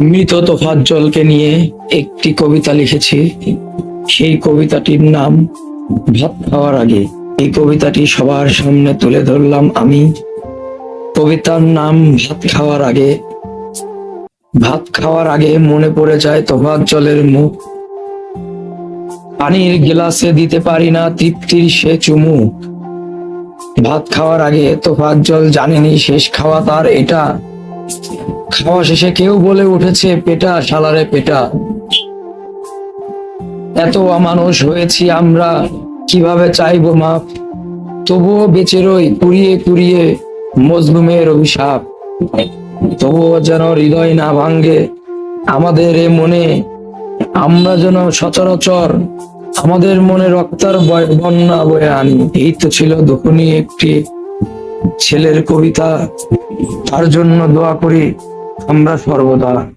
মৃত তোফাজ্জলকে নিয়ে একটি কবিতা লিখেছি। সেই কবিতাটির নাম ভাত খাওয়ার আগে। এই কবিতাটি সবার সামনে তুলে ধরলাম আমি। কবিতার নাম ভাত খাওয়ার আগে। ভাত খাওয়ার আগে মনে পড়ে যায় তোফাজ্জলের মুখ। পানির গ্লাসে দিতে পারি না তৃপ্তির সে চুমু। ভাত খাওয়ার আগে তোফাজ্জল জানেনি শেষ খাওয়া তার এটা। খাওয়া শেষে কেউ বলে উঠেছে পেটা শালারে পেটা। এত অমানুষ হয়েছি আমরা, কিভাবে চাইবো মাপ। তবুও বেঁচে রই কুড়িয়ে কুড়িয়ে মজলুমের অভিশাপ। তবুও যেন হৃদয় না ভাঙ্গে আমাদের এ মনে। আমরা যেন সচরাচর আমাদের মনে রক্তার বন্যা বয়ে আনি। এই তো ছিল দুখুনি একটি ছেলের কবিতা। তার জন্য দোয়া করি আমরা সর্বদা।